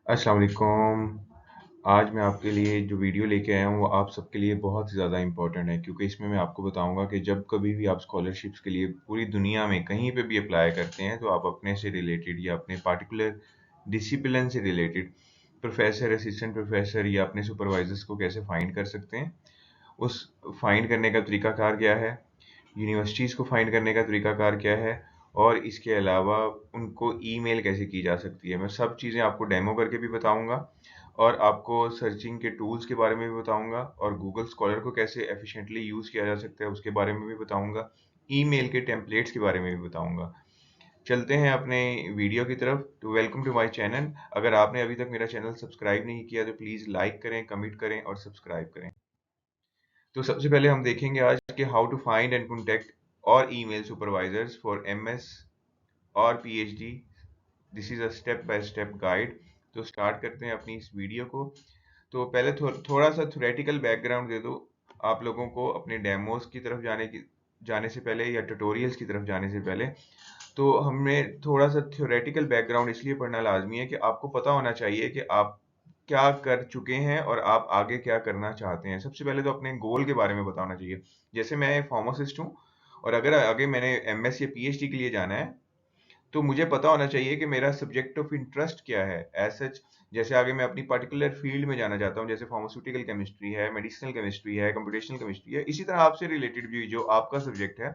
अस्सलाम वालेकुम। आज मैं आपके लिए जो वीडियो लेके आया हूँ वो आप सबके लिए बहुत ही ज़्यादा इम्पोर्टेंट है क्योंकि इसमें मैं आपको बताऊँगा कि जब कभी भी आप स्कॉलरशिप्स के लिए पूरी दुनिया में कहीं पे भी अप्लाई करते हैं तो आप अपने से रिलेटेड या अपने पार्टिकुलर डिसिप्लिन से रिलेटेड प्रोफ़ेसर, असिस्टेंट प्रोफ़ेसर या अपने सुपरवाइज़र्स को कैसे फाइंड कर सकते हैं। उस फाइंड करने का तरीकाकार क्या है? यूनिवर्सिटीज़ को फाइंड करने का तरीकाकार क्या है? और इसके अलावा उनको ईमेल कैसे की जा सकती है? मैं सब चीज़ें आपको डेमो करके भी बताऊँगा और आपको सर्चिंग के टूल्स के बारे में भी बताऊँगा और गूगल स्कॉलर को कैसे एफ़िशिएंटली यूज़ किया जा सकता है उसके बारे में भी बताऊँगा। ईमेल के टेम्पलेट्स के बारे में भी बताऊँगा। चलते हैं अपने वीडियो की तरफ। तो वेलकम टू माय चैनल। अगर आपने अभी तक मेरा चैनल सब्सक्राइब नहीं किया तो प्लीज़ लाइक करें, कमेंट करें और सब्सक्राइब करें। तो सबसे पहले हम देखेंगे आज कि how to find and contact और ईमेल सुपरवाइजर्स फॉर एमएस और PhD. This is a step by step guide. तो स्टार्ट करते हैं अपनी इस वीडियो को। तो पहले थोड़ा सा थ्योरेटिकल बैकग्राउंड दे दो आप लोगों को अपने डेमोस की तरफ जाने से पहले या ट्यूटोरियल्स की तरफ जाने से पहले। तो हमें थोड़ा सा थ्योरेटिकल बैकग्राउंड इसलिए पढ़ना लाजमी है कि आपको पता होना चाहिए कि आप क्या कर चुके हैं और आप आगे क्या करना चाहते हैं। सबसे पहले तो अपने गोल के बारे में पता होना चाहिए। जैसे मैं फार्मासिस्ट हूँ और अगर आगे मैंने एमएस या पीएचडी के लिए जाना है तो मुझे पता होना चाहिए कि मेरा सब्जेक्ट ऑफ इंटरेस्ट क्या है एज सच। जैसे आगे मैं अपनी पर्टिकुलर फील्ड में जाना चाहता हूँ, जैसे फार्मास्यूटिकल केमिस्ट्री है, मेडिसिनल केमिस्ट्री है, कंप्यूटेशनल केमिस्ट्री है, इसी तरह आपसे रिलेटेड भी जो आपका सब्जेक्ट है,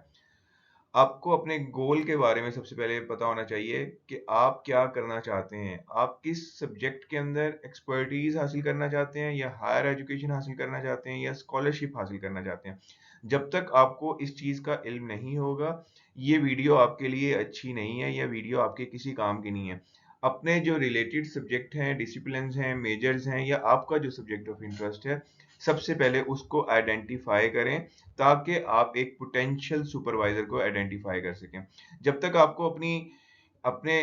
आपको अपने गोल के बारे में सबसे पहले पता होना चाहिए कि आप क्या करना चाहते हैं। आप किस सब्जेक्ट के अंदर एक्सपर्टीज हासिल करना चाहते हैं या हायर एजुकेशन हासिल करना चाहते हैं या स्कॉलरशिप हासिल करना चाहते हैं। जब तक आपको इस चीज़ का इल्म नहीं होगा, ये वीडियो आपके लिए अच्छी नहीं है, यह वीडियो आपके किसी काम की नहीं है। अपने जो रिलेटेड सब्जेक्ट हैं, डिसिप्लिन्स हैं, मेजर्स हैं या आपका जो सब्जेक्ट ऑफ इंटरेस्ट है, सबसे पहले उसको आइडेंटिफाई करें ताकि आप एक पोटेंशियल सुपरवाइजर को आइडेंटिफाई कर सकें। जब तक आपको अपने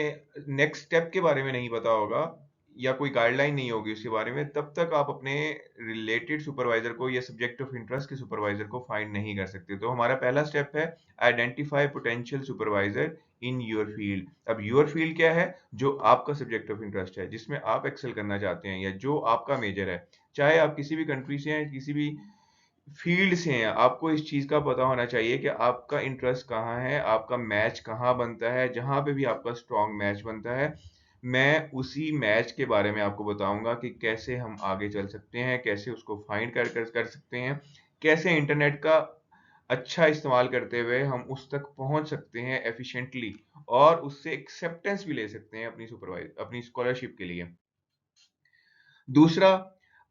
नेक्स्ट स्टेप के बारे में नहीं पता होगा या कोई गाइडलाइन नहीं होगी उसके बारे में, तब तक आप अपने रिलेटेड सुपरवाइजर को या सब्जेक्ट ऑफ इंटरेस्ट के सुपरवाइजर को फाइंड नहीं कर सकते। तो हमारा पहला स्टेप है identify potential supervisor in your field. अब योर फील्ड क्या है? जो आपका सब्जेक्ट ऑफ इंटरेस्ट है, जिसमें आप एक्सेल करना चाहते हैं या जो आपका मेजर है। चाहे आप किसी भी कंट्री से हैं, किसी भी फील्ड से हैं, आपको इस चीज़ का पता होना चाहिए कि आपका इंटरेस्ट कहाँ है, आपका मैच कहाँ बनता है। जहाँ पे भी आपका स्ट्रॉन्ग मैच बनता है, मैं उसी मैच के बारे में आपको बताऊँगा कि कैसे हम आगे चल सकते हैं, कैसे उसको फाइंड कर सकते हैं, कैसे इंटरनेट का अच्छा इस्तेमाल करते हुए हम उस तक पहुँच सकते हैं एफिशिएंटली और उससे एक्सेप्टेंस भी ले सकते हैं अपनी स्कॉलरशिप के लिए। दूसरा,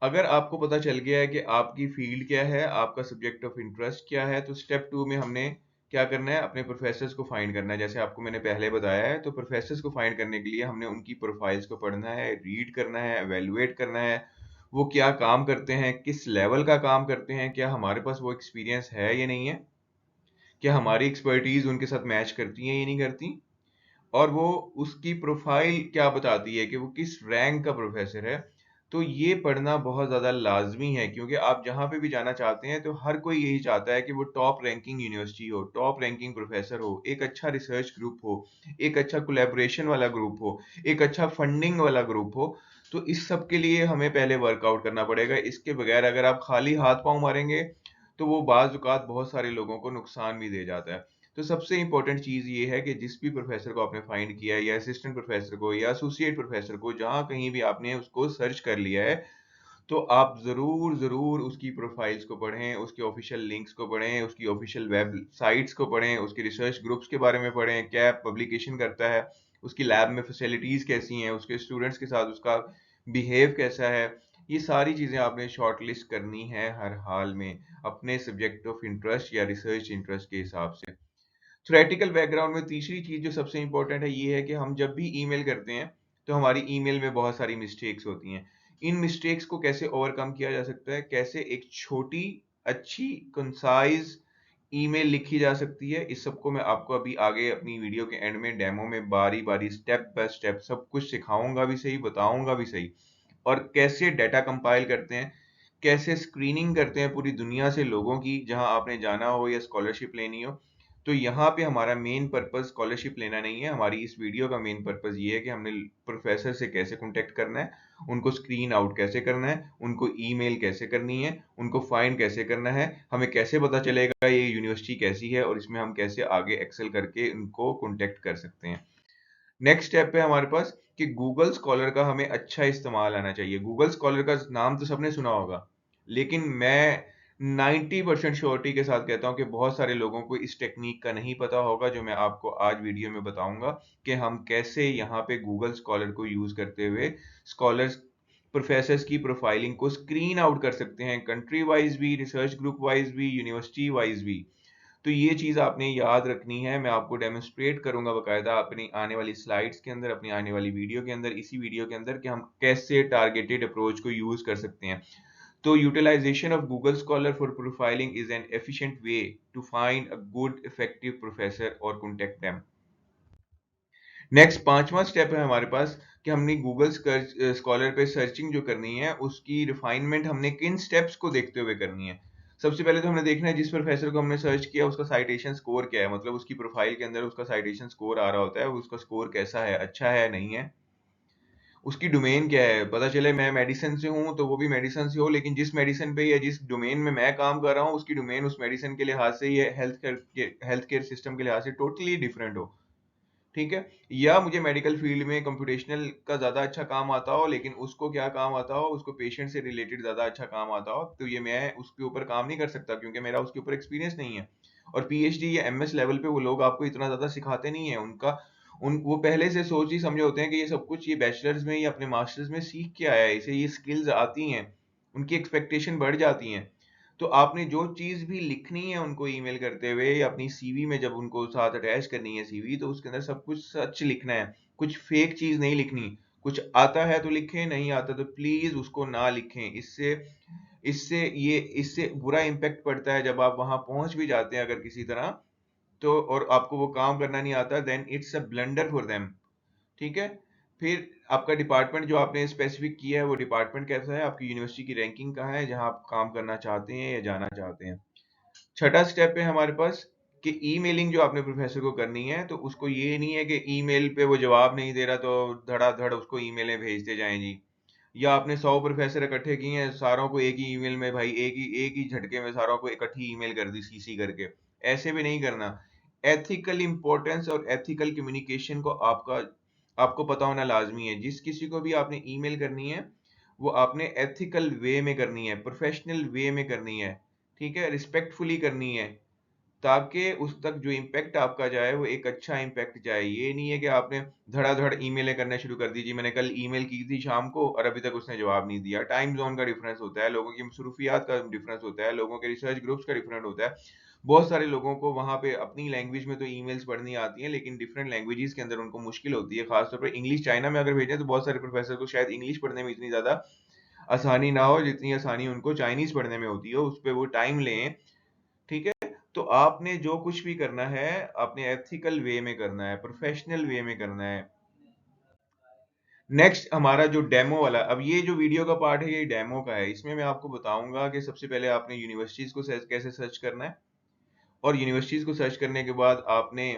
अगर आपको पता चल गया है कि आपकी फ़ील्ड क्या है, आपका सब्जेक्ट ऑफ इंटरेस्ट क्या है, तो स्टेप 2 में हमने क्या करना है? अपने प्रोफ़ेसर्स को फाइंड करना है। जैसे आपको मैंने पहले बताया है, तो प्रोफ़ेसर्स को फाइंड करने के लिए हमने उनकी प्रोफ़ाइल्स को पढ़ना है, रीड करना है, इवैल्यूएट करना है। वो क्या काम करते हैं, किस लेवल का काम करते हैं, क्या हमारे पास वो एक्सपीरियंस है या नहीं है? क्या हमारी एक्सपर्टीज़ उनके साथ मैच करती है या नहीं करती? और वो उसकी प्रोफाइल क्या बताती है कि वो किस रैंक का प्रोफेसर है। तो ये पढ़ना बहुत ज़्यादा लाज़मी है क्योंकि आप जहाँ पे भी जाना चाहते हैं तो हर कोई यही चाहता है कि वो टॉप रैंकिंग यूनिवर्सिटी हो, टॉप रैंकिंग प्रोफेसर हो, एक अच्छा रिसर्च ग्रुप हो, एक अच्छा कोलैबोरेशन वाला ग्रुप हो, एक अच्छा फंडिंग वाला ग्रुप हो। तो इस सब के लिए हमें पहले वर्कआउट करना पड़ेगा। इसके बगैर अगर आप खाली हाथ-पाँव मारेंगे, तो वो बाज़-औक़ात बहुत सारे लोगों को नुकसान भी दे जाता है। तो सबसे इम्पोर्टेंट चीज़ ये है कि जिस भी प्रोफ़ेसर को आपने फाइंड किया है या असिस्टेंट प्रोफ़ेसर को या एसोसिएट प्रोफ़ेसर को, जहाँ कहीं भी आपने उसको सर्च कर लिया है, तो आप ज़रूर उसकी प्रोफ़ाइल्स को पढ़ें, उसके ऑफ़िशियल लिंक्स को पढ़ें, उसकी ऑफ़िशियल वेबसाइट्स को पढ़ें, उसके रिसर्च ग्रुप्स के बारे में पढ़ें, क्या पब्लिकेशन करता है, उसकी लैब में फैसिलिटीज़ कैसी हैं, उसके स्टूडेंट्स के साथ उसका बिहेव कैसा है। ये सारी चीज़ें आपने शॉर्टलिस्ट करनी है हर हाल में, अपने सब्जेक्ट ऑफ इंटरेस्ट या रिसर्च इंटरेस्ट के हिसाब से। थ्योरेटिकल बैकग्राउंड में तीसरी चीज़ जो सबसे इम्पोर्टेंट है ये है कि हम जब भी ईमेल करते हैं, तो हमारी ईमेल में बहुत सारी मिस्टेक्स होती हैं। इन मिस्टेक्स को कैसे ओवरकम किया जा सकता है? कैसे एक छोटी, अच्छी, कंसाइज़ ईमेल लिखी जा सकती है? इस सब को मैं आपको अभी आगे अपनी वीडियो के एंड में डेमो में बारी-बारी, स्टेप बाय स्टेप सब कुछ सिखाऊँगा भी सही, बताऊँगा भी सही। और कैसे डाटा कंपाइल करते हैं, कैसे स्क्रीनिंग करते हैं पूरी दुनिया से लोगों की, जहाँ आपने जाना हो या स्कॉलरशिप लेनी हो। तो यहाँ पे हमारा मेन पर्पस स्कॉलरशिप लेना नहीं है। हमारी इस वीडियो का मेन पर्पस ये है कि हमने प्रोफेसर से कैसे कांटेक्ट करना है, उनको स्क्रीन आउट कैसे करना है, उनको ईमेल कैसे करनी है, उनको फाइंड कैसे करना है, हमें कैसे पता चलेगा ये यूनिवर्सिटी कैसी है और इसमें हम कैसे आगे एक्सेल करके उनको कांटेक्ट कर सकते हैं। नेक्स्ट स्टेप है हमारे पास कि गूगल स्कॉलर का हमें अच्छा इस्तेमाल आना चाहिए। गूगल स्कॉलर का नाम तो सबने सुना होगा, लेकिन मैं 90% श्योरिटी के साथ कहता हूं कि बहुत सारे लोगों को इस टेक्निक का नहीं पता होगा, जो मैं आपको आज वीडियो में बताऊंगा कि हम कैसे यहाँ पे गूगल स्कॉलर को यूज करते हुए स्कॉलर्स प्रोफेसर्स की प्रोफाइलिंग को स्क्रीन आउट कर सकते हैं, कंट्री वाइज भी, रिसर्च ग्रुप वाइज भी, यूनिवर्सिटी वाइज भी। तो ये चीज़ आपने याद रखनी है। मैं आपको डेमोन्स्ट्रेट करूंगा बकायदा अपनी आने वाली स्लाइड्स के अंदर, अपनी आने वाली वीडियो के अंदर, इसी वीडियो के अंदर, कि हम कैसे टारगेटेड अप्रोच को यूज कर सकते हैं। तो utilisation of Google Scholar for profiling is an efficient way to find a good effective professor और कॉन्टेक्ट देम। नेक्स्ट पांचवा स्टेप है हमारे पास कि हमने गूगल स्कॉलर पे सर्चिंग जो करनी है उसकी रिफाइनमेंट हमने किन स्टेप्स को देखते हुए करनी है। सबसे पहले तो हमने देखना है जिस प्रोफेसर को हमने सर्च किया उसका साइटेशन स्कोर क्या है, मतलब उसकी प्रोफाइल के अंदर उसका साइटेशन स्कोर आ रहा होता है, उसका स्कोर कैसा है, अच्छा है नहीं है। उसकी डोमेन क्या है, पता चले मैं मेडिसिन से हूँ तो वो भी मेडिसिन से हो, लेकिन जिस मेडिसिन पे या जिस डोमेन में मैं काम कर रहा हूँ उसकी डोमेन उस मेडिसिन के लिहाज से, ये हेल्थ केयर सिस्टम के लिहाज से टोटली डिफरेंट हो। ठीक है। या मुझे मेडिकल फील्ड में कंप्यूटेशनल का ज्यादा अच्छा काम आता हो, लेकिन उसको क्या काम आता हो, उसको पेशेंट से रिलेटेड ज्यादा अच्छा काम आता हो, तो ये मैं उसके ऊपर काम नहीं कर सकता क्योंकि मेरा उसके ऊपर एक्सपीरियंस नहीं है। और पीएचडी या एमएस लेवल पे वो लोग आपको इतना ज्यादा सिखाते नहीं है। उनका उन वो पहले से सोच ही समझे होते हैं कि ये सब कुछ ये बैचलर्स में या अपने मास्टर्स में सीख के आया है, इसे ये स्किल्स आती हैं, उनकी एक्सपेक्टेशन बढ़ जाती हैं। तो आपने जो चीज भी लिखनी है उनको ईमेल करते हुए या अपनी सीवी में जब उनको साथ अटैच करनी है सीवी, तो उसके अंदर सब कुछ सच लिखना है, कुछ फेक चीज नहीं लिखनी। कुछ आता है तो लिखें, नहीं आता तो प्लीज उसको ना लिखें। इससे इससे बुरा इम्पैक्ट पड़ता है जब आप वहां पहुंच भी जाते हैं अगर किसी तरह, तो और आपको वो काम करना नहीं आता, then it's a blunder for them. ठीक है। फिर आपका डिपार्टमेंट जो आपने स्पेसिफिक किया है वो डिपार्टमेंट कैसा है, आपकी यूनिवर्सिटी की रैंकिंग कहाँ है जहां आप काम करना चाहते हैं या जाना चाहते हैं। छठा स्टेप है हमारे पास कि ईमेलिंग जो आपने प्रोफेसर को करनी है, तो उसको ये नहीं है कि ईमेल पे वो जवाब नहीं दे रहा तो धड़ाधड़ उसको ईमेलें भेजते जाएं जी। या आपने 100 प्रोफेसर इकट्ठे किए हैं, सारों को एक ही ईमेल में, भाई एक ही झटके में सारों को इकट्ठी ईमेल कर दी सीसी करके। ऐसे भी नहीं करना। एथिकल इंपॉर्टेंस और एथिकल कम्युनिकेशन को आपको पता होना लाजमी है। जिस किसी को भी आपने ईमेल करनी है वो आपने एथिकल वे में करनी है, प्रोफेशनल वे में करनी है। ठीक है, रिस्पेक्टफुली करनी है, ताकि उस तक जो इम्पैक्ट आपका जाए वो एक अच्छा इम्पैक्ट जाए। ये नहीं है कि आपने धड़ाधड़ ईमेलें करना शुरू कर दी, जी मैंने कल ईमेल की थी शाम को और अभी तक उसने जवाब नहीं दिया। टाइम जोन का डिफरेंस होता है, लोगों की मसरूफियात का डिफरेंस होता है, लोगों के रिसर्च ग्रुप्स का डिफरेंट होता है। बहुत सारे लोगों को वहां पे अपनी लैंग्वेज में तो ईमेल्स पढ़नी आती हैं, लेकिन डिफरेंट लैंग्वेजेस के अंदर उनको मुश्किल होती है। खासतौर पर इंग्लिश चाइना में अगर भेजें तो बहुत सारे प्रोफेसर को शायद इंग्लिश पढ़ने में इतनी ज्यादा आसानी ना हो जितनी आसानी उनको चाइनीज पढ़ने में होती है, उस पर वो टाइम लें। ठीक है। तो आपने जो कुछ भी करना है आपने एथिकल वे में करना है, प्रोफेशनल वे में करना है। नेक्स्ट हमारा जो डेमो वाला, अब ये जो वीडियो का पार्ट है ये डेमो का है। इसमें मैं आपको बताऊंगा कि सबसे पहले आपने यूनिवर्सिटीज को कैसे सर्च करना है, और यूनिवर्सिटीज को सर्च करने के बाद आपने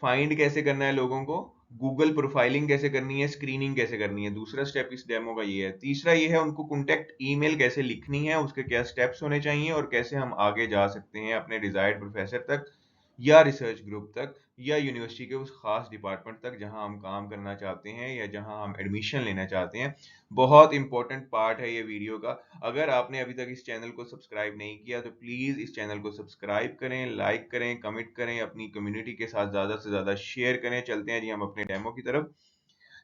फाइंड कैसे करना है लोगों को, गूगल प्रोफाइलिंग कैसे करनी है, स्क्रीनिंग कैसे करनी है। दूसरा स्टेप इस डेमो का ये है। तीसरा ये है उनको कॉन्टेक्ट ईमेल कैसे लिखनी है, उसके क्या स्टेप्स होने चाहिए और कैसे हम आगे जा सकते हैं अपने डिजायर्ड प्रोफेसर तक या रिसर्च ग्रुप तक या यूनिवर्सिटी के उस खास डिपार्टमेंट तक जहां हम काम करना चाहते हैं या जहां हम एडमिशन लेना चाहते हैं। बहुत इंपॉर्टेंट पार्ट है ये वीडियो का। अगर आपने अभी तक इस चैनल को सब्सक्राइब नहीं किया तो प्लीज इस चैनल को सब्सक्राइब करें, लाइक करें, कमेंट करें, अपनी कम्युनिटी के साथ ज्यादा से ज्यादा शेयर करें। चलते हैं जी हम अपने डेमो की तरफ।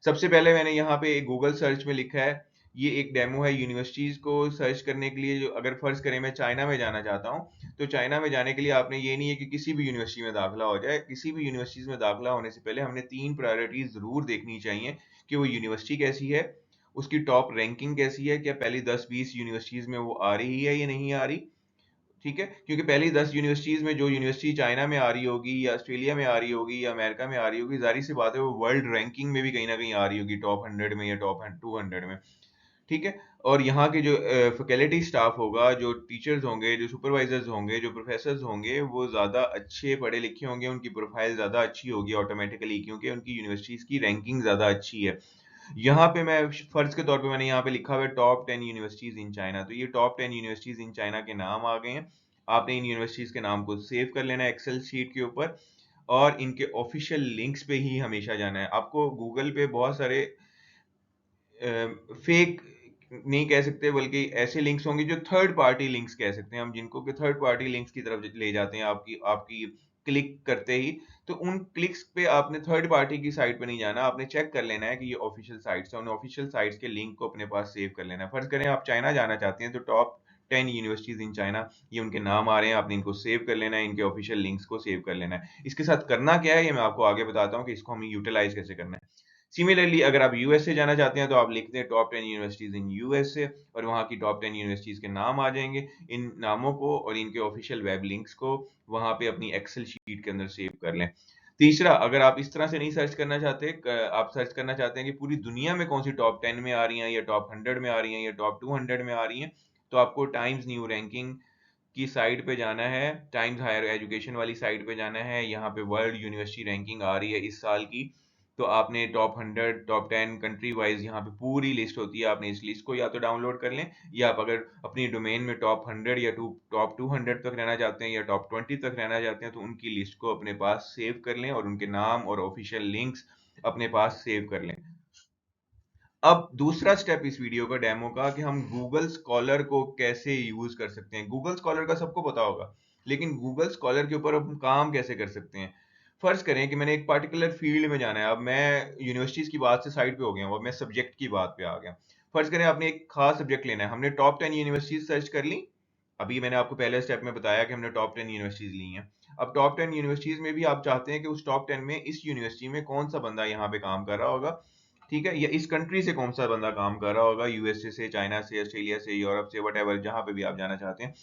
सबसे पहले मैंने यहाँ पे गूगल सर्च में लिखा है, ये एक डेमो है यूनिवर्सिटीज को सर्च करने के लिए। जो अगर फर्ज करें मैं चाइना में जाना चाहता हूँ, तो चाइना में जाने के लिए आपने ये नहीं है कि किसी भी यूनिवर्सिटी में दाखिला हो जाए। किसी भी यूनिवर्सिटीज में दाखिला होने से पहले हमने 3 प्रायोरिटीज जरूर देखनी चाहिए कि वो यूनिवर्सिटी कैसी है, उसकी टॉप रैंकिंग कैसी है, क्या पहली 10-20 यूनिवर्सिटीज में वो आ रही है या नहीं आ रही। ठीक है, क्योंकि पहली 10 यूनिवर्सिटीज में जो यूनिवर्सिटी चाइना में आ रही होगी या ऑस्ट्रेलिया में आ रही होगी या अमेरिका में आ रही होगी, जाहिर सी बात है वो वर्ल्ड रैंकिंग में भी कहीं ना कहीं आ रही होगी, टॉप 100 में या टॉप 200 में। ठीक है। और यहाँ के जो फैकल्टी स्टाफ होगा, जो टीचर्स होंगे, जो सुपरवाइजर्स होंगे, जो प्रोफेसर्स होंगे, वो ज़्यादा अच्छे पढ़े लिखे होंगे, उनकी प्रोफाइल ज़्यादा अच्छी होगी ऑटोमेटिकली, क्योंकि उनकी यूनिवर्सिटीज़ की रैंकिंग ज़्यादा अच्छी है। यहाँ पे मैं फर्ज के तौर पे मैंने यहाँ पे लिखा हुआ है टॉप 10 यूनिवर्सिटीज इन चाइना, तो ये टॉप 10 यूनिवर्सिटीज इन चाइना के नाम आ गए हैं। आपने इन यूनिवर्सिटीज के नाम को सेव कर लेना है एक्सेल शीट के ऊपर, और इनके ऑफिशियल लिंक्स पे ही हमेशा जाना है। आपको गूगल पे बहुत सारे फेक नहीं कह सकते, बल्कि ऐसे लिंक्स होंगे जो थर्ड पार्टी लिंक्स कह सकते हैं हम, जिनको कि थर्ड पार्टी लिंक्स की तरफ ले जाते हैं आपकी आपकी क्लिक करते ही। तो उन क्लिक्स पे आपने थर्ड पार्टी की साइट पे नहीं जाना, आपने चेक कर लेना है कि ये ऑफिशियल साइट्स हैं, उन ऑफिशियल साइट्स के लिंक को अपने पास सेव कर लेना है। फर्ज करें आप चाइना जाना चाहते हैं, तो टॉप 10 यूनिवर्सिटीज इन चाइना, ये उनके नाम आ रहे हैं, आपने इनको सेव कर लेना है, इनके ऑफिशियल लिंक्स को सेव कर लेना है। इसके साथ करना क्या है, ये मैं आपको आगे बताता हूँ कि इसको हमें यूटिलाइज कैसे करना है। सिमिलरली अगर आप यूएसए जाना चाहते हैं, तो आप लिखते हैं टॉप 10 यूनिवर्सिटीज इन यूएसए, और वहाँ की टॉप 10 यूनिवर्सिटीज के नाम आ जाएंगे। इन नामों को और इनके ऑफिशियल वेब लिंक्स को वहाँ पे अपनी एक्सेल शीट के अंदर सेव कर लें। तीसरा, अगर आप इस तरह से नहीं सर्च करना चाहते, आप सर्च करना चाहते हैं कि पूरी दुनिया में कौन सी टॉप 10 में आ रही हैं, या टॉप 100 में आ रही हैं, या टॉप 200 में आ रही हैं, तो आपको टाइम्स न्यू रैंकिंग की साइट पे जाना है, टाइम्स हायर एजुकेशन वाली साइट पे जाना है। यहाँ पे वर्ल्ड यूनिवर्सिटी रैंकिंग आ रही है इस साल की, तो आपने टॉप 100 टॉप 10 कंट्री वाइज यहाँ पे पूरी लिस्ट होती है, आपने इस लिस्ट को या तो डाउनलोड कर लें, या आप अगर अपनी डोमेन में टॉप 100 या टॉप 200 तक रहना चाहते हैं, या टॉप 20 तक रहना चाहते हैं, तो उनकी लिस्ट को अपने पास सेव कर लें और उनके नाम और ऑफिशियल लिंक्स अपने पास सेव कर लें। अब दूसरा स्टेप इस वीडियो का डेमो का, कि हम गूगल स्कॉलर को कैसे यूज कर सकते हैं। गूगल स्कॉलर का सबको पता होगा, लेकिन गूगल स्कॉलर के ऊपर हम काम कैसे कर सकते हैं। फर्ज करें कि मैंने एक पार्टिकुलर फील्ड में जाना है, अब मैं यूनिवर्सिटीज की बात से साइड पे हो गया हूँ, अब मैं सब्जेक्ट की बात पे आ गया। फर्ज करें आपने एक खास सब्जेक्ट लेना है, हमने टॉप 10 यूनिवर्सिटीज सर्च कर ली। अभी मैंने आपको पहले स्टेप में बताया कि हमने टॉप 10 यूनिवर्सिटीज ली हैं। अब टॉप 10 यूनिवर्सिटीज में भी आप चाहते हैं कि उस टॉप 10 में इस यूनिवर्सिटी में कौन सा बंदा यहाँ पे काम कर रहा होगा, ठीक है, या इस कंट्री से कौन सा बंदा काम कर रहा होगा, यूएसए से, चाइना से, ऑस्ट्रेलिया से, यूरोप से, वट जहां पे भी आप जाना चाहते हैं।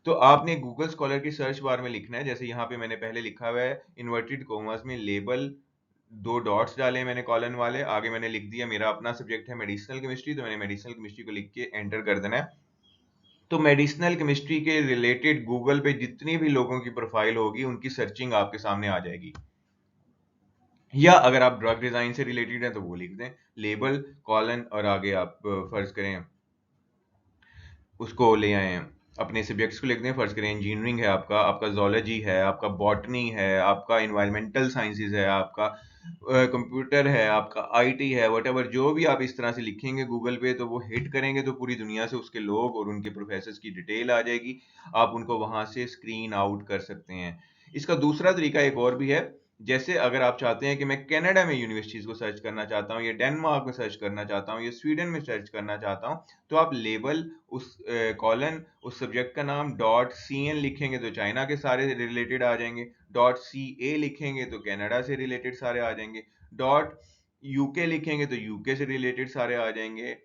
तो आपने गूगल स्कॉलर की सर्च बार में लिखना है, जैसे यहाँ पे मैंने पहले लिखा हुआ है इन्वर्टेड कॉमर्स में लेबल, दो डॉट्स डाले मैंने कॉलन वाले, आगे मैंने लिख दिया मेरा अपना सब्जेक्ट है मेडिसिनल केमिस्ट्री, तो मैंने मेडिसिनल केमिस्ट्री को लिख के एंटर कर देना है। तो मेडिसिनल केमिस्ट्री के रिलेटेड गूगल पे जितनी भी लोगों की प्रोफाइल होगी, उनकी सर्चिंग आपके सामने आ जाएगी। या अगर आप ड्रग डिजाइन से रिलेटेड हैं, तो वो लिख दें लेबल कॉलन, और आगे आप फर्ज करें उसको ले आए हैं, अपने सब्जेक्ट्स को लिख दें। फर्ज करें इंजीनियरिंग है आपका, आपका जोलॉजी है, आपका बॉटनी है, आपका इन्वायरमेंटल साइंसेज है, आपका कंप्यूटर है, आपका आईटी है, वटेवर जो भी आप इस तरह से लिखेंगे गूगल पे, तो वो हिट करेंगे तो पूरी दुनिया से उसके लोग और उनके प्रोफेसर्स की डिटेल आ जाएगी। आप उनको वहां से स्क्रीन आउट कर सकते हैं। इसका दूसरा तरीका एक और भी है, जैसे अगर आप चाहते हैं कि मैं कनाडा में यूनिवर्सिटीज को सर्च करना चाहता हूँ, या डेनमार्क में सर्च करना चाहता हूँ, या स्वीडन में सर्च करना चाहता हूँ, तो आप लेबल उस कॉलन उस सब्जेक्ट का नाम डॉट सी एन लिखेंगे तो चाइना के सारे रिलेटेड आ जाएंगे, डॉट सी ए लिखेंगे तो कनाडा से रिलेटेड सारे आ जाएंगे, डॉट यूके लिखेंगे तो यूके से रिलेटेड सारे आ जाएंगे,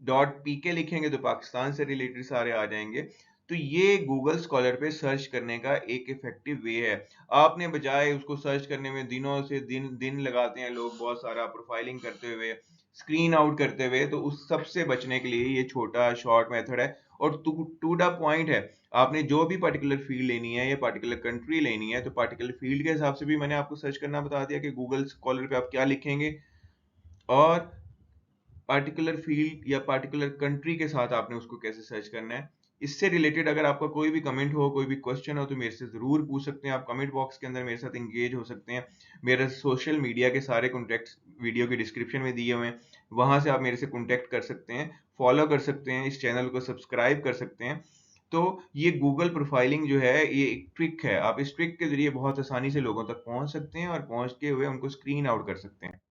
डॉट पीके लिखेंगे तो पाकिस्तान से रिलेटेड सारे आ जाएंगे। तो ये गूगल स्कॉलर पे सर्च करने का एक इफेक्टिव वे है। आपने बजाय उसको सर्च करने में दिनों से दिन दिन लगाते हैं लोग, बहुत सारा प्रोफाइलिंग करते हुए, स्क्रीन आउट करते हुए, तो उस सब से बचने के लिए ये छोटा शॉर्ट मेथड है। और टू द पॉइंट है, आपने जो भी पर्टिकुलर फील्ड लेनी है या पर्टिकुलर कंट्री लेनी है, तो पर्टिकुलर फील्ड के हिसाब से भी मैंने आपको सर्च करना बता दिया कि गूगल स्कॉलर पे आप क्या लिखेंगे, और पार्टिकुलर फील्ड या पार्टिकुलर कंट्री के साथ आपने उसको कैसे सर्च करना है। इससे रिलेटेड अगर आपका कोई भी कमेंट हो, कोई भी क्वेश्चन हो, तो मेरे से जरूर पूछ सकते हैं। आप कमेंट बॉक्स के अंदर मेरे साथ एंगेज हो सकते हैं। मेरे सोशल मीडिया के सारे कॉन्टैक्ट वीडियो के डिस्क्रिप्शन में दिए हुए हैं, वहां से आप मेरे से कॉन्टैक्ट कर सकते हैं, फॉलो कर सकते हैं, इस चैनल को सब्सक्राइब कर सकते हैं। तो ये गूगल प्रोफाइलिंग जो है, ये एक ट्रिक है, आप इस ट्रिक के जरिए बहुत आसानी से लोगों तक पहुंच सकते हैं, और पहुंचते हुए उनको स्क्रीन आउट कर सकते हैं।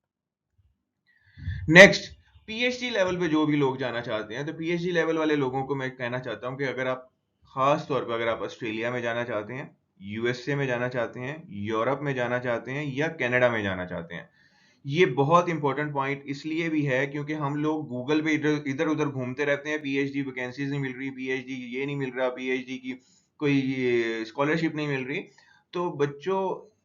नेक्स्ट, पीएचडी लेवल पे जो भी लोग जाना चाहते हैं, तो पीएचडी लेवल वाले लोगों को मैं कहना चाहता हूं कि अगर आप खास तौर पर अगर आप ऑस्ट्रेलिया में जाना चाहते हैं, यूएसए में जाना चाहते हैं, यूरोप में जाना चाहते हैं, या कनाडा में जाना चाहते हैं, ये बहुत इंपॉर्टेंट पॉइंट इसलिए भी है क्योंकि हम लोग गूगल पे इधर इधर उधर घूमते रहते हैं, पीएचडी वैकेंसीज नहीं मिल रही, पीएचडी ये नहीं मिल रहा, पीएचडी की कोई स्कॉलरशिप नहीं मिल रही। तो बच्चों,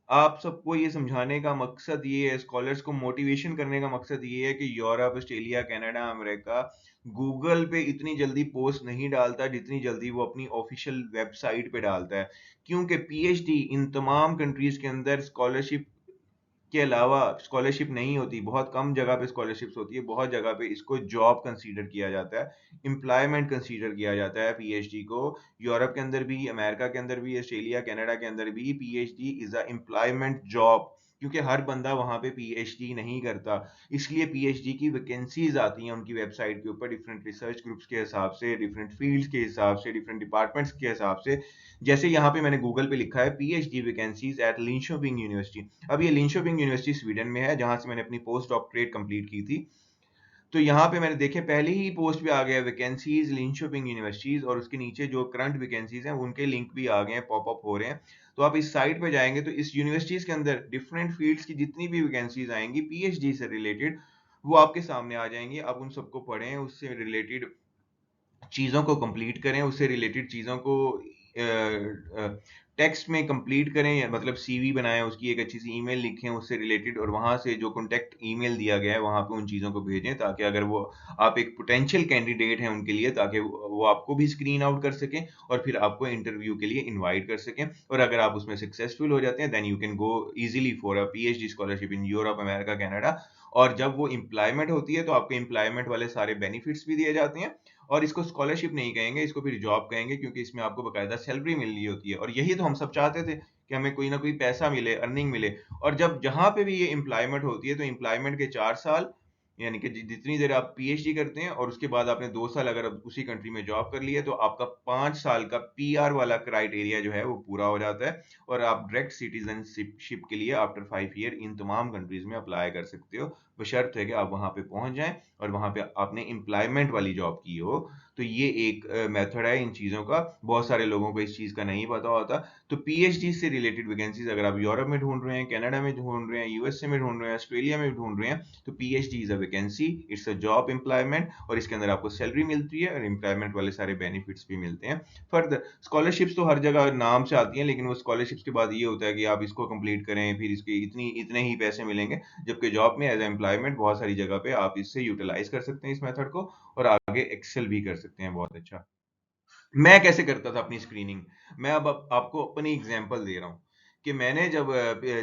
आप सबको ये समझाने का मकसद ये है, स्कॉलर्स को मोटिवेशन करने का मकसद ये है कि Europe, Australia, Canada, America Google पे इतनी जल्दी पोस्ट नहीं डालता जितनी जल्दी वो अपनी ऑफिशियल वेबसाइट पे डालता है। क्योंकि पीएचडी इन तमाम कंट्रीज़ के अंदर स्कॉलरशिप के अलावा स्कॉलरशिप नहीं होती, बहुत कम जगह पे स्कॉलरशिप्स होती है, बहुत जगह पे इसको जॉब कंसीडर किया जाता है, एम्प्लॉयमेंट कंसीडर किया जाता है पीएचडी को। यूरोप के अंदर भी, अमेरिका के अंदर भी, ऑस्ट्रेलिया, कनाडा के अंदर भी PhD is a employment job, क्योंकि हर बंदा वहां पे पीएचडी नहीं करता। इसलिए पीएचडी की वैकेंसीज आती हैं उनकी वेबसाइट के ऊपर, डिफरेंट रिसर्च ग्रुप्स के हिसाब से, डिफरेंट फील्ड्स के हिसाब से, डिफरेंट डिपार्टमेंट्स के हिसाब से। जैसे यहाँ पे मैंने गूगल पे लिखा है पीएचडी वैकेंसीज एट लिंशोपिंग यूनिवर्सिटी। अब ये लिंशोपिंग यूनिवर्सिटी स्वीडन में है, जहां से मैंने अपनी पोस्ट डॉक्टरेट कंप्लीट की थी। तो यहाँ पे मैंने देखे पहले ही पोस्ट पे आ गया वैकेंसीज लिंशोपिंग यूनिवर्सिटीज, और उसके नीचे जो करंट वैकेंसीज हैं उनके लिंक भी आ गए हैं, पॉप अप हो रहे हैं। तो आप इस साइट पे जाएंगे तो इस यूनिवर्सिटीज के अंदर डिफरेंट फील्ड्स की जितनी भी वैकेंसीज आएंगी पीएचडी से रिलेटेड, वो आपके सामने आ जाएंगी। आप उन सबको पढ़ें, उससे रिलेटेड चीज़ों को कंप्लीट करें, उससे रिलेटेड चीज़ों को टेक्स्ट में कंप्लीट करें, या मतलब सीवी बनाएं, उसकी एक अच्छी सी ईमेल लिखें उससे रिलेटेड, और वहां से जो कॉन्टेक्ट ईमेल दिया गया है वहां पे उन चीज़ों को भेजें, ताकि अगर वो आप एक पोटेंशियल कैंडिडेट हैं उनके लिए, ताकि वो आपको भी स्क्रीन आउट कर सकें और फिर आपको इंटरव्यू के लिए इनवाइट कर सकें। और अगर आप उसमें सक्सेसफुल हो जाते हैं then you can go easily for a PhD scholarship in Europe, America, Canada. और जब वो एम्प्लॉयमेंट होती है तो आपको एम्प्लॉयमेंट वाले सारे बेनिफिट्स भी दिए जाते हैं। और इसको स्कॉलरशिप नहीं कहेंगे, इसको फिर जॉब कहेंगे, क्योंकि इसमें आपको बकायदा सैलरी मिल रही होती है। और यही तो हम सब चाहते थे कि हमें कोई ना कोई पैसा मिले, अर्निंग मिले। और जब जहां पे भी ये एम्प्लॉयमेंट होती है तो एम्प्लॉयमेंट के 4 साल, यानी कि जितनी देर आप पीएचडी करते हैं और उसके बाद आपने 2 साल अगर आप उसी कंट्री में जॉब कर लिया, तो आपका 5 साल का पीआर वाला क्राइटेरिया जो है वो पूरा हो जाता है, और आप डायरेक्ट सिटीजनशिप के लिए आफ्टर 5 ईयर इन तमाम कंट्रीज में अप्लाई कर सकते हो, बशर्त है कि आप वहां पे पहुंच जाएं और वहां पे आपने एम्प्लॉयमेंट वाली जॉब की हो। तो ये एक मेथड है इन चीज़ों का, बहुत सारे लोगों को इस चीज़ का नहीं पता होता। तो पीएचडी से रिलेटेड वैकेंसीज अगर आप यूरोप में ढूंढ रहे हैं, कनाडा में ढूंढ रहे हैं, यूएसए में ढूंढ रहे हैं, ऑस्ट्रेलिया में ढूंढ रहे हैं, तो PhD is a vacancy, it's a job employment, और इसके अंदर आपको सैलरी मिलती है और एम्प्लॉयमेंट वाले सारे बेनिफिट्स भी मिलते हैं। फर्दर स्कॉलरशिप्स तो हर जगह नाम से आती हैं, लेकिन वो स्कॉलरशिप्स के बाद ये होता है कि आप इसको कंप्लीट करें फिर इसके इतने ही पैसे मिलेंगे। जबकि जॉब में एज एम्प्लॉयमेंट बहुत सारी जगह पे आप इससे यूटिलाइज कर सकते हैं इस मेथड को, और आगे एक्सेल भी कर सकते हैं बहुत अच्छा। मैं कैसे करता था अपनी स्क्रीनिंग? मैं अब आपको अपनी एग्जांपल दे रहा हूँ कि मैंने जब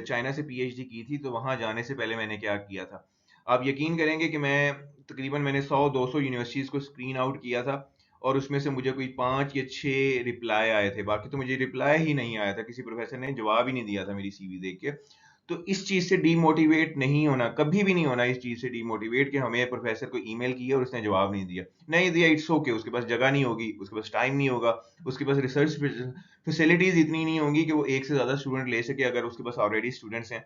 चाइना से पीएचडी की थी तो वहां जाने से पहले मैंने क्या किया था। आप यकीन करेंगे कि मैंने 100-200 यूनिवर्सिटीज को स्क्रीन आउट किया था, और उसमें से मुझे कोई 5 या 6 रिप्लाई आए थे, बाकी तो मुझे रिप्लाई ही नहीं आया था, किसी प्रोफेसर ने जवाब ही नहीं दिया था मेरी सीवी देख के। तो इस चीज से डीमोटिवेट नहीं होना, कभी भी नहीं होना इस चीज से डीमोटिवेट कि हमें प्रोफेसर को ईमेल किया और उसने जवाब नहीं दिया। नहीं दिया, इट्स ओके, उसके पास जगह नहीं होगी, उसके पास टाइम नहीं होगा, उसके पास रिसर्च फैसिलिटीज इतनी नहीं होंगी कि वो एक से ज्यादा स्टूडेंट ले सके, अगर उसके पास ऑलरेडी स्टूडेंट्स हैं।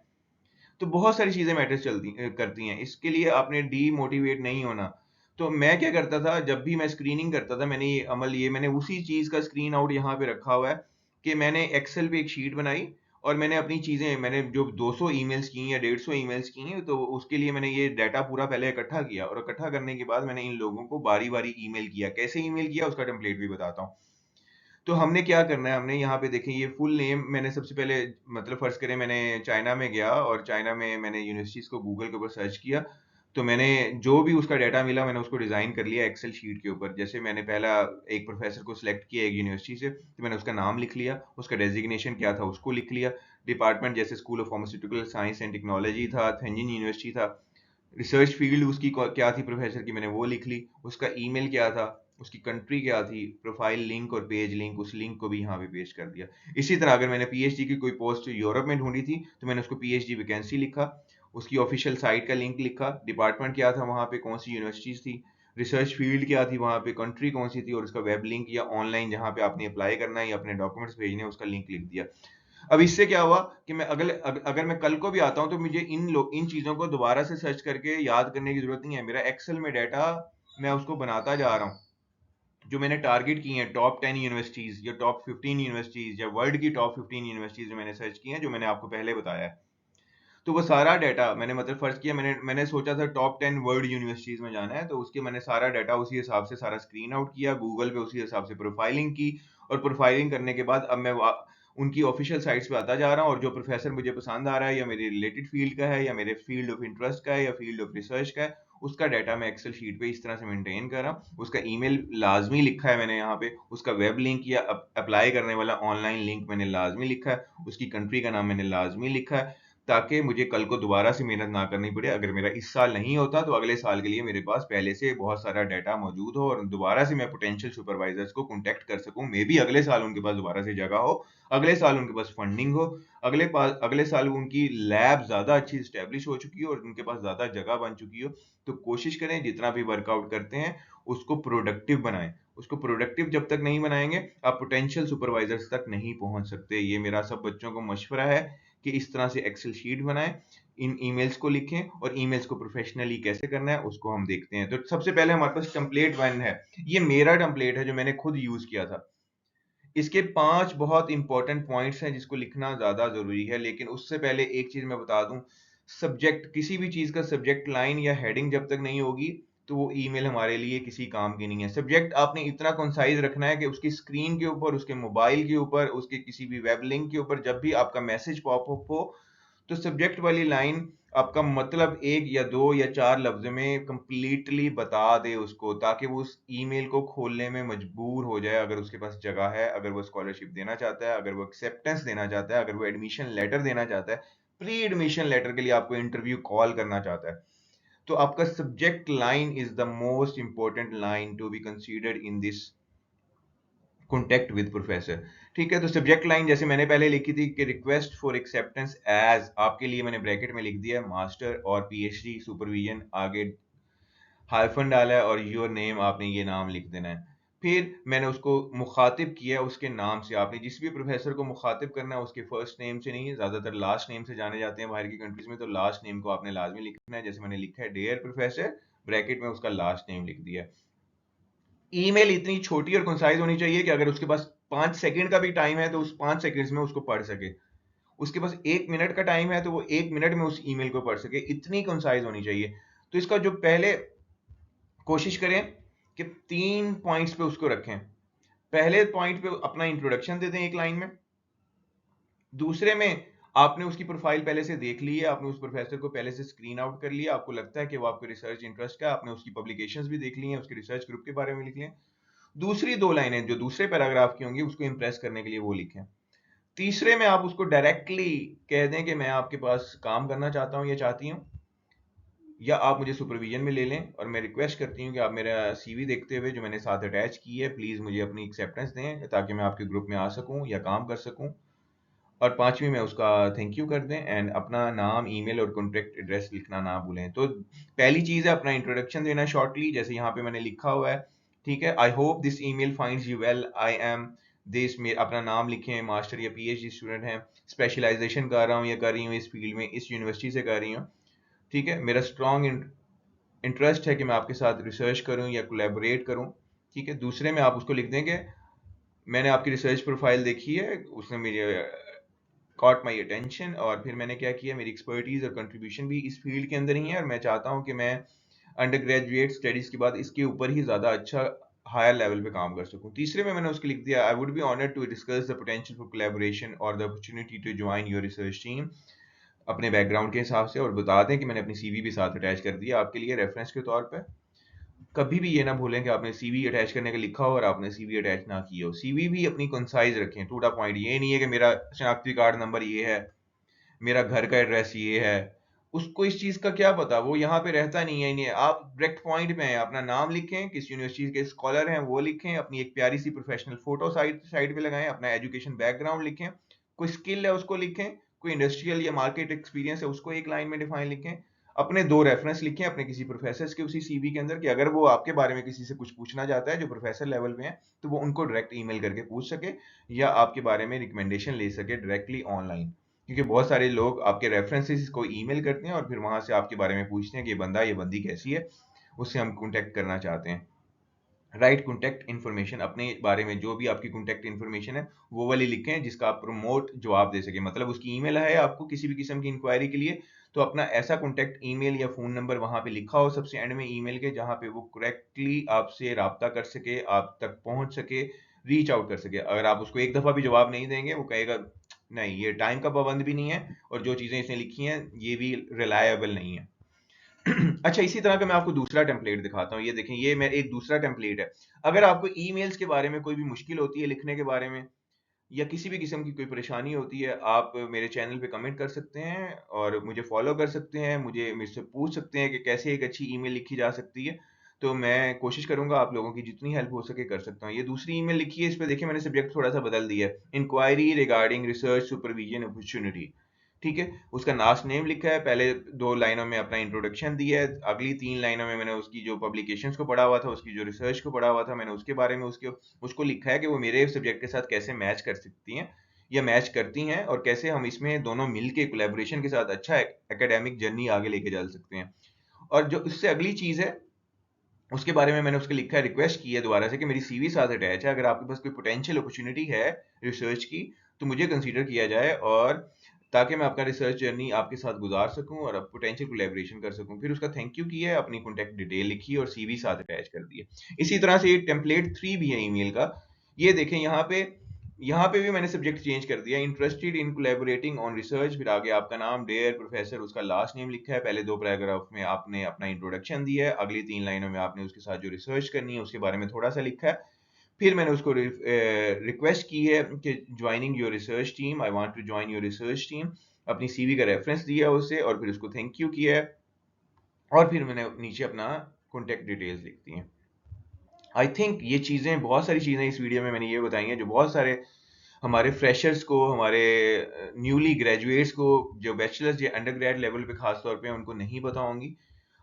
तो बहुत सारी चीजें मैटर करती हैं, इसके लिए आपने डीमोटिवेट नहीं होना। तो मैं क्या करता था, जब भी मैं स्क्रीनिंग करता था, मैंने उसी चीज का स्क्रीन आउट यहाँ पे रखा हुआ है कि मैंने एक्सेल पे एक शीट बनाई, और मैंने अपनी चीजें, मैंने जो 200 ईमेल्स की या 150 ईमेल्स की हैं, तो उसके लिए मैंने ये डाटा पूरा पहले इकट्ठा किया, और इकट्ठा करने के बाद मैंने इन लोगों को बारी बारी ईमेल किया। कैसे ईमेल किया उसका टेम्पलेट भी बताता हूँ। तो हमने क्या करना है, हमने यहाँ पे देखें ये फुल नेम, मैंने सबसे पहले, मतलब फर्ज करें मैंने चाइना में गया और चाइना में मैंने यूनिवर्सिटीज को गूगल के ऊपर सर्च किया। तो मैंने जो भी उसका डाटा मिला मैंने उसको डिजाइन कर लिया एक्सेल शीट के ऊपर। जैसे मैंने पहला एक प्रोफेसर को सिलेक्ट किया एक यूनिवर्सिटी से, तो मैंने उसका नाम लिख लिया, उसका डेजिग्नेशन क्या था उसको लिख लिया, डिपार्टमेंट जैसे school of pharmaceutical science and technology था, थेंजिन यूनिवर्सिटी था, रिसर्च फील्ड उसकी क्या थी प्रोफेसर की, मैंने वो लिख ली, उसका ईमेल क्या था, उसकी कंट्री क्या थी, प्रोफाइल लिंक और पेज लिंक, उस लिंक को भी यहाँ पे पेस्ट कर दिया। इसी तरह अगर मैंने पीएचडी की कोई पोस्ट यूरोप में ढूंढी थी तो मैंने उसको पीएचडी वैकेंसी लिखा, उसकी ऑफिशियल साइट का लिंक लिखा, डिपार्टमेंट क्या था वहाँ पे, कौन सी यूनिवर्सिटीज थी, रिसर्च फील्ड क्या थी वहाँ पे, कंट्री कौन सी थी, और उसका वेब लिंक या ऑनलाइन जहाँ पे आपने अप्लाई करना है या अपने डॉक्यूमेंट्स भेजने हैं उसका लिंक लिख दिया। अब इससे क्या हुआ कि मैं अगर मैं कल को भी आता हूं तो मुझे इन चीजों को दोबारा से सर्च करके याद करने की जरूरत नहीं है। मेरा एक्सेल में डाटा, मैं उसको बनाता जा रहा हूँ। जो मैंने टारगेट की हैं टॉप 10 यूनिवर्सिटीज या टॉप 15 यूनिवर्सिटीज या वर्ल्ड की टॉप 15 यूनिवर्सिटीज जो मैंने सर्च की हैं, जो मैंने आपको पहले बताया है, तो वो सारा डाटा मैंने, मतलब फर्ज किया मैंने सोचा था टॉप 10 वर्ल्ड यूनिवर्सिटीज में जाना है, तो उसके मैंने सारा डाटा उसी हिसाब से सारा स्क्रीन आउट किया, गूगल पे उसी हिसाब से प्रोफाइलिंग की, और प्रोफाइलिंग करने के बाद अब मैं उनकी ऑफिशियल साइट्स पे आता जा रहा हूँ, और जो प्रोफेसर मुझे पसंद आ रहा है या मेरे रिलेटेड फील्ड का है या मेरे फील्ड ऑफ इंटरेस्ट का है या फील्ड ऑफ रिसर्च का है, उसका डाटा मैं एक्सेल शीट पे इस तरह से मेंटेन कर रहा हूँ। उसका ईमेल लाजमी लिखा है मैंने यहाँ पे, उसका वेब लिंक या अप्लाई करने वाला ऑनलाइन लिंक मैंने लाजमी लिखा है, उसकी कंट्री का नाम मैंने लाजमी लिखा है, ताकि मुझे कल को दोबारा से मेहनत ना करनी पड़े। अगर मेरा इस साल नहीं होता तो अगले साल के लिए मेरे पास पहले से बहुत सारा डाटा मौजूद हो, और दोबारा से मैं पोटेंशियल सुपरवाइजर्स को कांटेक्ट कर सकूं। मे बी अगले साल उनके पास दोबारा से जगह हो, अगले साल उनके पास फंडिंग हो, अगले साल उनकी लैब ज्यादा अच्छी स्टेब्लिश हो चुकी हो और उनके पास ज्यादा जगह बन चुकी हो। तो कोशिश करें जितना भी वर्कआउट करते हैं उसको प्रोडक्टिव बनाएं। उसको प्रोडक्टिव जब तक नहीं बनाएंगे आप पोटेंशियल सुपरवाइजर्स तक नहीं पहुंच सकते। ये मेरा सब बच्चों को मशवरा है कि इस तरह से एक्सेल शीट बनाएं, इन ईमेल्स को लिखें, और ईमेल्स को प्रोफेशनली कैसे करना है उसको हम देखते हैं। तो सबसे पहले हमारे पास टेम्पलेट वन है। ये मेरा टेम्पलेट है जो मैंने खुद यूज किया था। इसके 5 बहुत इंपॉर्टेंट पॉइंट्स हैं जिसको लिखना ज्यादा जरूरी है, लेकिन उससे पहले एक चीज मैं बता दूं, सब्जेक्ट, किसी भी चीज का सब्जेक्ट लाइन या हेडिंग जब तक नहीं होगी तो वो ईमेल हमारे लिए किसी काम की नहीं है। सब्जेक्ट आपने इतना कंसाइज रखना है कि उसकी स्क्रीन के ऊपर, उसके मोबाइल के ऊपर, उसके किसी भी वेब लिंक के ऊपर जब भी आपका मैसेज पॉपअप हो तो सब्जेक्ट वाली लाइन आपका मतलब एक या दो या चार लफ्ज में कंप्लीटली बता दे उसको, ताकि वो उस ईमेल को खोलने में मजबूर हो जाए अगर उसके पास जगह है, अगर वो स्कॉलरशिप देना चाहता है, अगर वो एक्सेप्टेंस देना चाहता है, अगर वो एडमिशन लेटर देना चाहता है, प्री एडमिशन लेटर के लिए आपको इंटरव्यू कॉल करना चाहता है। तो आपका subject line is the most important line to be considered in this contact with professor. ठीक है, तो सब्जेक्ट लाइन जैसे मैंने पहले लिखी थी कि रिक्वेस्ट फॉर एक्सेप्टेंस एज, आपके लिए मैंने ब्रैकेट में लिख दिया मास्टर और पीएचडी सुपरविजन, आगे हाइफन डाला है और योर नेम, आपने ये नाम लिख देना है। फिर मैंने उसको मुखातिब किया उसके नाम से। आपने जिस भी प्रोफेसर को मुखातिब करना है उसके फर्स्ट नेम से नहीं, ज्यादातर लास्ट नेम से जाने जाते हैं बाहर की कंट्रीज में, तो लास्ट नेम को आपने लाजमी लिखना है। जैसे मैंने लिखा है डियर प्रोफेसर, ब्रैकेट में उसका लास्ट नेम लिख दिया। ईमेल इतनी छोटी और कंसाइज होनी चाहिए कि अगर उसके पास 5 सेकंड का भी टाइम है तो उस 5 सेकंड्स में उसको पढ़ सके। उसके पास 1 मिनट का टाइम है तो वो 1 मिनट में उस ईमेल को पढ़ सके, इतनी कंसाइज होनी चाहिए। तो इसका जो पहले कोशिश करें कि 3 पॉइंट्स पे उसको रखें। पहले पॉइंट पे अपना इंट्रोडक्शन दे दें एक लाइन में। दूसरे में आपने उसकी प्रोफाइल पहले से देख ली है, आपने उस प्रोफेसर को पहले से स्क्रीन आउट कर लिया, आपको लगता है कि वो आपको रिसर्च इंटरेस्ट का, आपने उसकी पब्लिकेशंस भी देख ली हैं, उसके रिसर्च ग्रुप के बारे में लिख लिया। दूसरी 2 लाइनें जो दूसरे पैराग्राफ की होंगी उसको इंप्रेस करने के लिए वो लिखें। तीसरे में आप उसको डायरेक्टली कह दें कि मैं आपके पास काम करना चाहता हूं या चाहती हूं, या आप मुझे सुपरविजन में ले लें, और मैं रिक्वेस्ट करती हूँ कि आप मेरा सीवी देखते हुए जो मैंने साथ अटैच की है प्लीज मुझे अपनी एक्सेप्टेंस दें ताकि मैं आपके ग्रुप में आ सकूं या काम कर सकूं। और पांचवी में उसका थैंक यू कर दें, एंड अपना नाम, ईमेल और कॉन्टैक्ट एड्रेस लिखना ना भूलें। तो पहली चीज है अपना इंट्रोडक्शन देना शॉर्टली, जैसे यहाँ पे मैंने लिखा हुआ है। ठीक है, I hope this email finds you well, I am this, में अपना नाम लिखें, मास्टर या पीएचडी स्टूडेंट हैं, स्पेशलाइजेशन कर रहा हूँ या कर रही हूँ इस फील्ड में, इस यूनिवर्सिटी से कर रही हूँ। ठीक है, मेरा स्ट्रॉन्ग इंटरेस्ट है कि मैं आपके साथ रिसर्च करूं या कोलैबोरेट करूं। ठीक है, दूसरे में आप उसको लिख देंगे मैंने आपकी रिसर्च प्रोफाइल देखी है, उसने मेरे कॉट माई अटेंशन, और फिर मैंने क्या किया, मेरी एक्सपर्टीज और कंट्रीब्यूशन भी इस फील्ड के अंदर ही है, और मैं चाहता हूं कि मैं अंडर ग्रेजुएट स्टडीज के बाद इसके ऊपर ही ज्यादा अच्छा हायर लेवल पे काम कर सकूं। तीसरे में मैंने उसको लिख दिया I would be honoured to discuss the potential for collaboration और the opportunity to join your research team, अपने बैकग्राउंड के हिसाब से, और बता दें कि मैंने अपनी सीवी भी साथ अटैच कर दिया आपके लिए रेफरेंस के तौर पे। कभी भी ये ना भूलें कि आपने सीवी अटैच करने का लिखा हो और आपने सीवी अटैच ना किया हो। सीवी भी अपनी कंसाइज रखें, टू द पॉइंट। ये नहीं है कि मेरा शनाख्ती कार्ड नंबर ये है, मेरा घर का एड्रेस ये है, उसको इस चीज का क्या पता, वो यहाँ पे रहता नहीं है। नहीं, आप डायरेक्ट पॉइंट पे हैं, अपना नाम लिखें, किस यूनिवर्सिटी के स्कॉलर हैं वो लिखें, अपनी एक प्यारी सी प्रोफेशनल फोटो साइड पे लगाएं, अपना एजुकेशन बैकग्राउंड लिखें, कोई स्किल है उसको लिखें, कोई इंडस्ट्रियल या मार्केट एक्सपीरियंस है उसको एक लाइन में डिफाइन लिखें, अपने 2 रेफरेंस लिखें अपने किसी प्रोफेसर के उसी सीवी के अंदर, कि अगर वो आपके बारे में किसी से कुछ पूछना चाहता है जो प्रोफेसर लेवल पे है तो वो उनको डायरेक्ट ईमेल करके पूछ सके या आपके बारे में रिकमेंडेशन ले सके डायरेक्टली ऑनलाइन। क्योंकि बहुत सारे लोग आपके रेफरेंसेस को ईमेल करते हैं और फिर वहां से आपके बारे में पूछते हैं कि ये बंदा, ये बंदी कैसी है, उससे हम कांटेक्ट करना चाहते हैं। राइट कॉन्टैक्ट इन्फॉर्मेशन, अपने बारे में जो भी आपकी कॉन्टैक्ट इन्फॉर्मेशन है वो वाली लिखें जिसका आप प्रमोट जवाब दे सके। मतलब उसकी ईमेल है आपको किसी भी किस्म की इंक्वायरी के लिए, तो अपना ऐसा कॉन्टैक्ट ईमेल या फोन नंबर वहां पे लिखा हो सबसे एंड में ईमेल के, जहां पे वो करेक्टली आपसे राब्ता कर सके, आप तक पहुंच सके, रीच आउट कर सके। अगर आप उसको एक दफ़ा भी जवाब नहीं देंगे, वो कहेगा नहीं, ये टाइम का पाबंद भी नहीं है और जो चीज़ें इसने लिखी हैं ये भी रिलायबल नहीं है। अच्छा, इसी तरह का मैं आपको दूसरा टेम्पलेट दिखाता हूँ। ये देखें, ये मैं एक दूसरा टेम्पलेट है। अगर आपको ईमेल्स के बारे में कोई भी मुश्किल होती है लिखने के बारे में, या किसी भी किस्म की कोई परेशानी होती है, आप मेरे चैनल पे कमेंट कर सकते हैं और मुझे फॉलो कर सकते हैं। मुझसे पूछ सकते हैं कि कैसे एक अच्छी ईमेल लिखी जा सकती है। तो मैं कोशिश करूंगा आप लोगों की जितनी हेल्प हो सके कर सकता हूँ। ये दूसरी ईमेल लिखी है, इस पे देखिए मैंने सब्जेक्ट थोड़ा सा बदल दिया है, inquiry regarding research supervision opportunity. ठीक है, उसका लास्ट नेम लिखा है, पहले 2 लाइनों में अपना इंट्रोडक्शन दिया है, अगली 3 लाइनों में मैंने उसकी जो पब्लिकेशंस को पढ़ा हुआ था, उसकी जो रिसर्च को पढ़ा हुआ था, मैंने उसके बारे में उसको लिखा है कि वो मेरे सब्जेक्ट के साथ कैसे मैच कर सकती हैं या मैच करती हैं, और कैसे हम इसमें दोनों मिलके कोलैबोरेशन के साथ अच्छा एकेडमिक जर्नी आगे लेके जा सकते हैं। और जो उससे अगली चीज़ है, उसके बारे में मैंने उसके लिखा है, रिक्वेस्ट की है दोबारा से कि मेरी सीवी साथ अटैच है, अगर आपके पास कोई पोटेंशियल अपॉर्चुनिटी है रिसर्च की तो मुझे कंसीडर किया जाए, और ताकि मैं अपना रिसर्च जर्नी आपके साथ गुजार सकूं और पोटेंशियल कोलैबोरेशन कर सकूं। फिर उसका थैंक यू किया है, अपनी कॉन्टैक्ट डिटेल लिखी है और सीवी साथ अटैच कर दी है। इसी तरह से ये टेम्पलेट 3 भी है ईमेल का। ये देखें, यहाँ पे भी मैंने सब्जेक्ट चेंज कर दिया, interested in collaborating on research, फिर आगे आपका नाम, डेयर प्रोफेसर, उसका लास्ट नेम लिखा है, पहले 2 पैराग्राफ में आपने अपना इंट्रोडक्शन दिया है, अगली 3 लाइनों में आपने उसके साथ जो रिसर्च करनी है उसके बारे में थोड़ा सा लिखा है। फिर मैंने उसको रिक्वेस्ट की है कि joining your research team, I want to join your research team, अपनी सीवी का रेफरेंस दिया उसे, और फिर उसको थैंक यू किया है, और फिर मैंने नीचे अपना कॉन्टैक्ट डिटेल्स लिख दी हैं। आई थिंक ये चीज़ें, बहुत सारी चीज़ें इस वीडियो में मैंने ये बताई हैं जो बहुत सारे हमारे फ्रेशर्स को, हमारे न्यूली ग्रेजुएट्स को, जो बैचलर्स या अंडरग्रेड लेवल पे खास तौर पे उनको नहीं पता होंगी।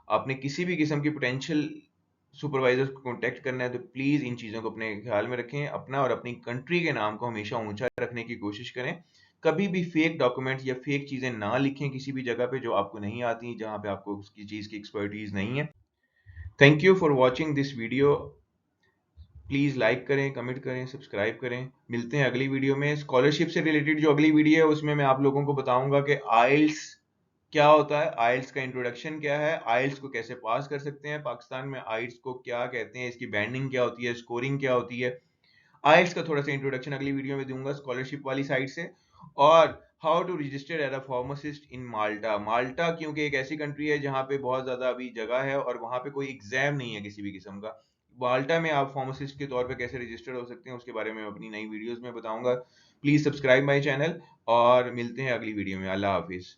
आपने किसी भी किस्म की पोटेंशियल सुपरवाइजर को कांटेक्ट करना है तो प्लीज़ इन चीज़ों को अपने ख्याल में रखें, अपना और अपनी कंट्री के नाम को हमेशा ऊंचा रखने की कोशिश करें। कभी भी फेक डॉक्यूमेंट्स या फेक चीज़ें ना लिखें किसी भी जगह पे जो आपको नहीं आती, जहाँ पे आपको उसकी चीज़ की एक्सपर्टीज नहीं है। Thank you for watching this video. Please like करें, कमेंट करें, सब्सक्राइब करें। मिलते हैं अगली वीडियो में। स्कॉलरशिप से रिलेटेड जो अगली वीडियो है उसमें मैं आप लोगों को बताऊंगा कि आइल्स क्या होता है, आइल्स का इंट्रोडक्शन क्या है, आइल्स को कैसे पास कर सकते हैं पाकिस्तान में, आइल्स को क्या कहते हैं, इसकी बैंडिंग क्या होती है, स्कोरिंग क्या होती है। आइल्स का थोड़ा सा इंट्रोडक्शन अगली वीडियो में दूंगा स्कॉलरशिप वाली साइड से। और how to register as a pharmacist in Malta. Malta क्योंकि एक ऐसी कंट्री है जहाँ पे बहुत ज़्यादा अभी जगह है और वहाँ पे कोई एग्जाम नहीं है किसी भी किस्म का। माल्टा में आप फार्मासिस्ट के तौर पे कैसे रजिस्टर्ड हो सकते हैं उसके बारे में अपनी नई वीडियोस में बताऊंगा। प्लीज़ सब्सक्राइब माई चैनल और मिलते हैं अगली वीडियो में। अल्लाह हाफिज़।